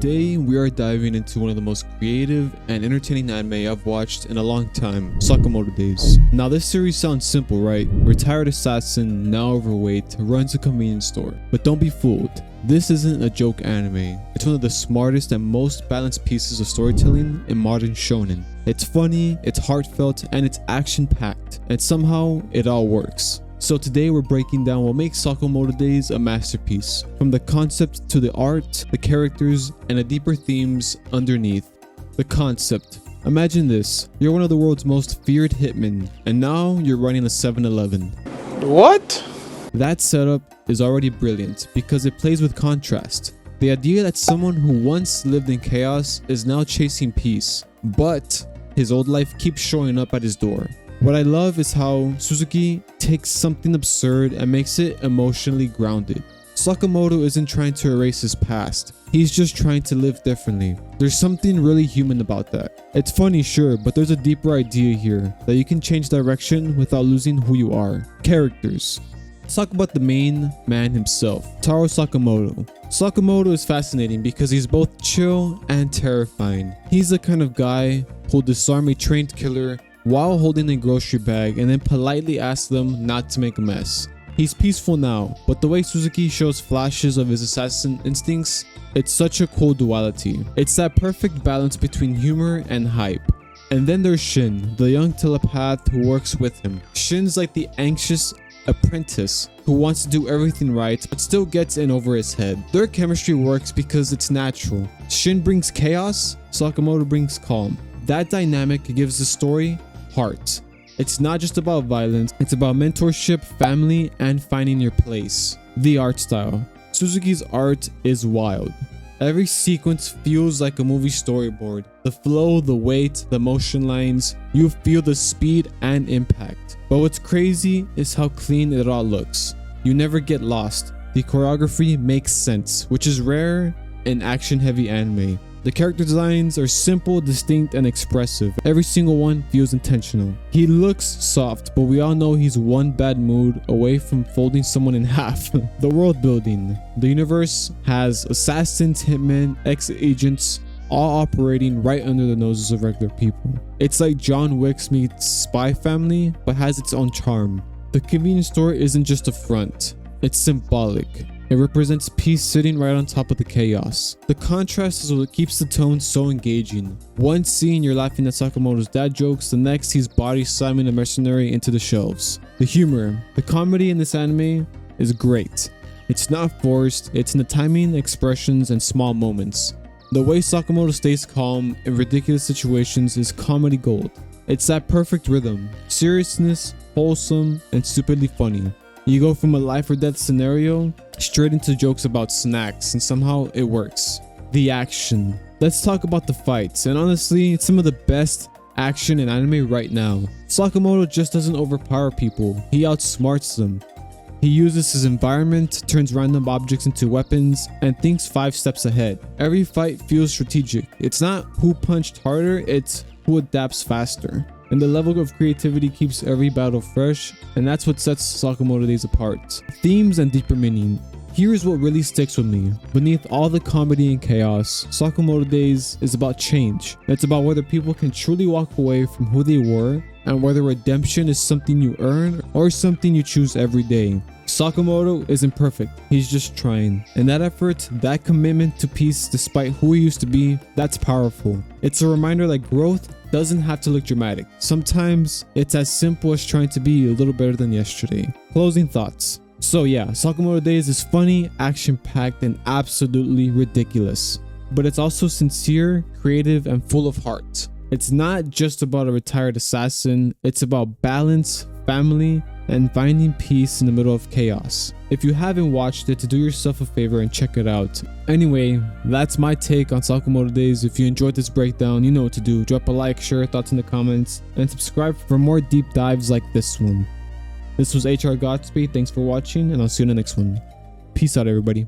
Today we are diving into one of the most creative and entertaining anime I've watched in a long time, Sakamoto Days. Now this series sounds simple, right? Retired assassin, now overweight, runs a convenience store. But don't be fooled. This isn't a joke anime. It's one of the smartest and most balanced pieces of storytelling in modern shonen. It's funny, it's heartfelt, and it's action-packed. And somehow, it all works. So today we're breaking down what makes Sakamoto Days a masterpiece. From the concept to the art, the characters, and the deeper themes underneath. The concept. Imagine this. You're one of the world's most feared hitmen, and now you're running a 7-Eleven. What? That setup is already brilliant because it plays with contrast. The idea that someone who once lived in chaos is now chasing peace, but his old life keeps showing up at his door. What I love is how Suzuki takes something absurd and makes it emotionally grounded. Sakamoto isn't trying to erase his past, he's just trying to live differently. There's something really human about that. It's funny, sure, but there's a deeper idea here, that you can change direction without losing who you are. Characters. Let's talk about the main man himself, Taro Sakamoto. Sakamoto is fascinating because he's both chill and terrifying. He's the kind of guy who'll disarm a trained killer while holding a grocery bag and then politely ask them not to make a mess. He's peaceful now, but the way Suzuki shows flashes of his assassin instincts, it's such a cool duality. It's that perfect balance between humor and hype. And then there's Shin, the young telepath who works with him. Shin's like the anxious apprentice who wants to do everything right but still gets in over his head. Their chemistry works because it's natural. Shin brings chaos, Sakamoto brings calm. That dynamic gives the story heart. It's not just about violence, it's about mentorship, family, and finding your place. The art style. Suzuki's art is wild. Every sequence feels like a movie storyboard. The flow, the weight, the motion lines, you feel the speed and impact. But what's crazy is how clean it all looks. You never get lost. The choreography makes sense, which is rare in action-heavy anime. The character designs are simple, distinct, and expressive. Every single one feels intentional. He looks soft, but we all know he's one bad mood away from folding someone in half. The world building. The universe has assassins, hitmen, ex-agents, all operating right under the noses of regular people. It's like John Wick meets Spy Family, but has its own charm. The convenience store isn't just a front. It's symbolic. It represents peace sitting right on top of the chaos. The contrast is what keeps the tone so engaging. One scene you're laughing at Sakamoto's dad jokes, the next he's body slamming a mercenary into the shelves. The humor. The comedy in this anime is great. It's not forced, it's in the timing, expressions, and small moments. The way Sakamoto stays calm in ridiculous situations is comedy gold. It's that perfect rhythm. Seriousness, wholesome, and stupidly funny. You go from a life or death scenario straight into jokes about snacks, and somehow it works. The action. Let's talk about the fights, and honestly, it's some of the best action in anime right now. Sakamoto just doesn't overpower people, he outsmarts them. He uses his environment, turns random objects into weapons, and thinks 5 steps ahead. Every fight feels strategic. It's not who punched harder, it's who adapts faster. And the level of creativity keeps every battle fresh, and that's what sets Sakamoto Days apart. Themes and deeper meaning. Here's what really sticks with me. Beneath all the comedy and chaos, Sakamoto Days is about change. It's about whether people can truly walk away from who they were, and whether redemption is something you earn or something you choose every day. Sakamoto isn't perfect, he's just trying. And that effort, that commitment to peace despite who he used to be, that's powerful. It's a reminder that growth doesn't have to look dramatic. Sometimes it's as simple as trying to be a little better than yesterday. Closing thoughts. So yeah, Sakamoto Days is funny, action-packed, and absolutely ridiculous. But it's also sincere, creative, and full of heart. It's not just about a retired assassin, it's about balance, family, and finding peace in the middle of chaos. If you haven't watched it, do yourself a favor and check it out. Anyway, that's my take on Sakamoto Days. If you enjoyed this breakdown, you know what to do. Drop a like, share your thoughts in the comments, and subscribe for more deep dives like this one. This was HR Godspeed, thanks for watching, and I'll see you in the next one. Peace out, everybody.